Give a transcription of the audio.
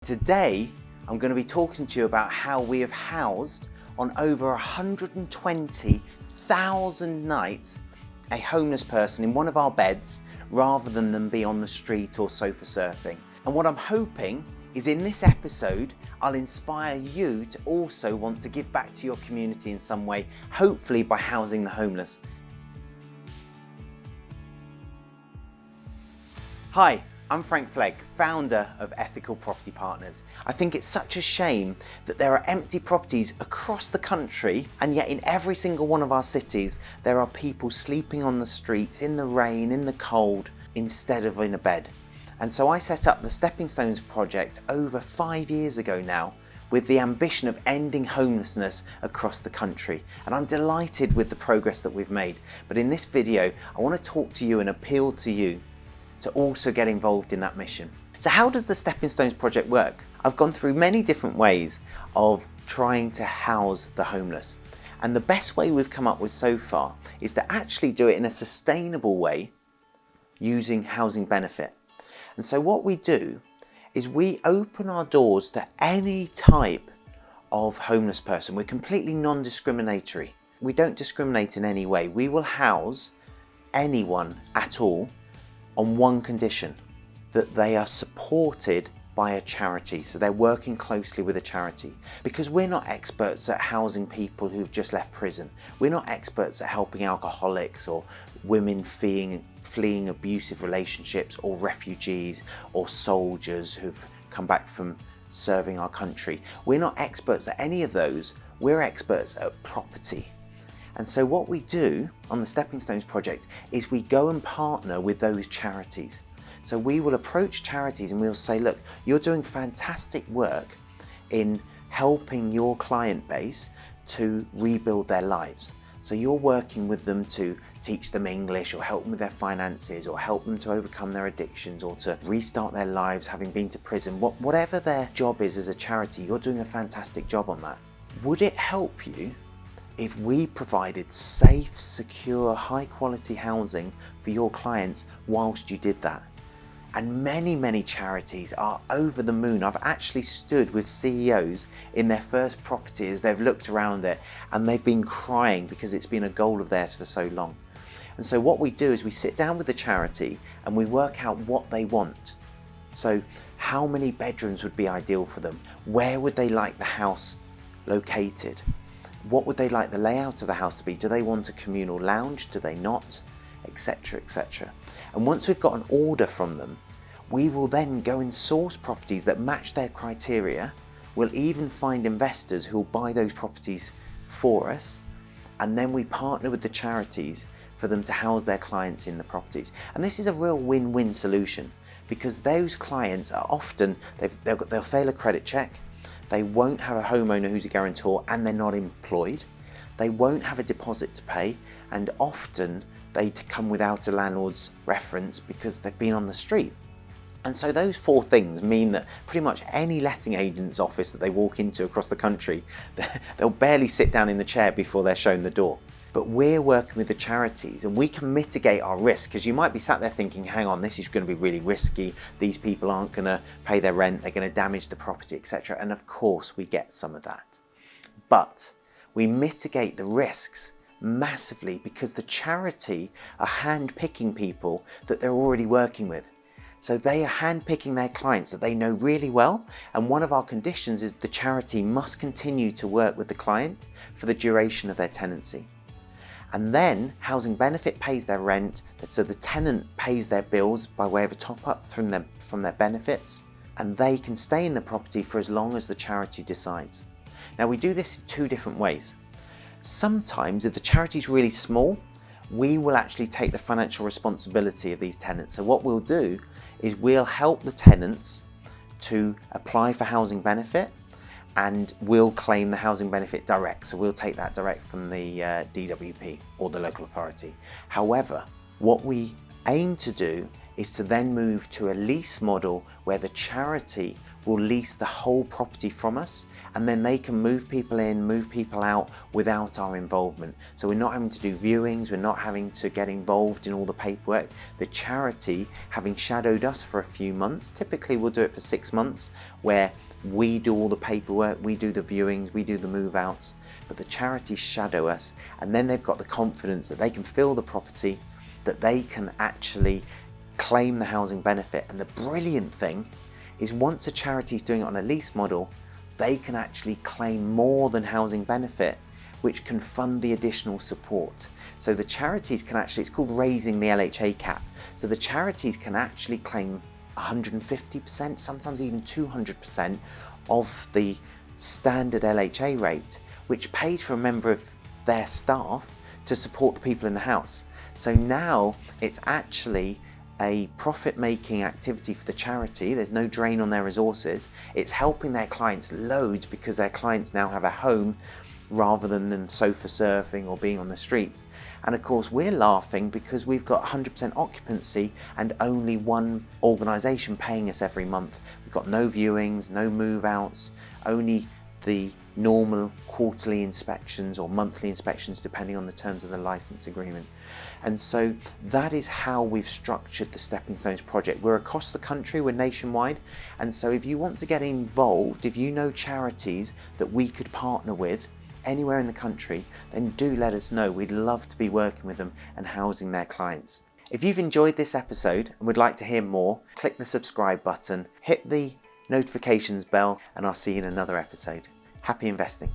Today, I'm going to be talking to you about how we have housed on over 120,000 nights a homeless person in one of our beds rather than them be on the street or sofa surfing. And what I'm hoping is in this episode, I'll inspire you to also want to give back to your community in some way, hopefully by housing the homeless. Hi. I'm Flegg, founder of Ethical Property Partners. I think it's such a shame that there are empty properties across the country, and yet in every single one of our cities there are people sleeping on the streets in the rain, in the cold, instead of in a bed. And so I set up the Stepping Stones project over 5 years ago now with the ambition of ending homelessness across the country. And I'm delighted with the progress that we've made. But in this video, I want to talk to you and appeal to you to also get involved in that mission. So how does the Stepping Stones project work? I've gone through many different ways of trying to house the homeless. And the best way we've come up with so far is to actually do it in a sustainable way using housing benefit. And so what we do is we open our doors to any type of homeless person. We're completely non-discriminatory. We don't discriminate in any way. We will house anyone at all on one condition, that they are supported by a charity. So they're working closely with a charity, because we're not experts at housing people who've just left prison. We're not experts at helping alcoholics or women fleeing abusive relationships, or refugees or soldiers who've come back from serving our country. We're not experts at any of those. We're experts at property. And so what we do on the Stepping Stones project is we go and partner with those charities. So we will approach charities and we'll say, look, you're doing fantastic work in helping your client base to rebuild their lives. So you're working with them to teach them English, or help them with their finances, or help them to overcome their addictions, or to restart their lives having been to prison. Whatever their job is as a charity, you're doing a fantastic job on that. Would it help you if we provided safe, secure, high quality housing for your clients whilst you did that? And many charities are over the moon. I've actually stood with CEOs in their first property as they've looked around it, and they've been crying because it's been a goal of theirs for so long. And so what we do is we sit down with the charity and we work out what they want. So how many bedrooms would be ideal for them? Where would they like the house located? What would they like the layout of the house to be? Do they want a communal lounge? Do they not? Etc, etc. And once we've got an order from them, we will then go and source properties that match their criteria. We'll even find investors who will buy those properties for us. And then we partner with the charities for them to house their clients in the properties. And this is a real win-win solution, because those clients are often, they'll fail a credit check. They won't have a homeowner who's a guarantor, and they're not employed. They won't have a deposit to pay, and often they come without a landlord's reference because they've been on the street. And so those four things mean that pretty much any letting agent's office that they walk into across the country, they'll barely sit down in the chair before they're shown the door. But we're working with the charities, and we can mitigate our risk, because you might be sat there thinking, hang on, this is going to be really risky. These people aren't going to pay their rent. They're going to damage the property, etc. And of course we get some of that. But we mitigate the risks massively because the charity are hand-picking people that they're already working with. So they are hand-picking their clients that they know really well. And one of our conditions is the charity must continue to work with the client for the duration of their tenancy. And then housing benefit pays their rent, so the tenant pays their bills by way of a top-up from their benefits, and they can stay in the property for as long as the charity decides. Now we do this in two different ways. Sometimes if the charity is really small, we will actually take the financial responsibility of these tenants. So what we'll do is we'll help the tenants to apply for housing benefit, and we'll claim the housing benefit direct. So we'll take that direct from the DWP or the local authority. However, what we aim to do is to then move to a lease model where the charity will lease the whole property from us, and then they can move people in, move people out without our involvement. So we're not having to do viewings, we're not having to get involved in all the paperwork. The charity, having shadowed us for a few months, typically we'll do it for 6 months, where we do all the paperwork, we do the viewings, we do the move outs, but the charities shadow us, and then they've got the confidence that they can fill the property, that they can actually claim the housing benefit. And the brilliant thing is, once a charity is doing it on a lease model, they can actually claim more than housing benefit, which can fund the additional support. So the charities can actually, it's called raising the LHA cap. So the charities can actually claim 150%, sometimes even 200% of the standard LHA rate, which pays for a member of their staff to support the people in the house. So now it's actually a profit-making activity for the charity. There's no drain on their resources. It's helping their clients loads, because their clients now have a home rather than them sofa surfing or being on the streets. And of course we're laughing because we've got 100% occupancy and only one organisation paying us every month. We've got no viewings, no move outs, only the normal quarterly inspections or monthly inspections depending on the terms of the license agreement. And so that is how we've structured the Stepping Stones project. We're across the country, we're nationwide, and so if you want to get involved, if you know charities that we could partner with anywhere in the country, then do let us know. We'd love to be working with them and housing their clients. If you've enjoyed this episode and would like to hear more, click the subscribe button, hit the notifications bell, and I'll see you in another episode. Happy investing.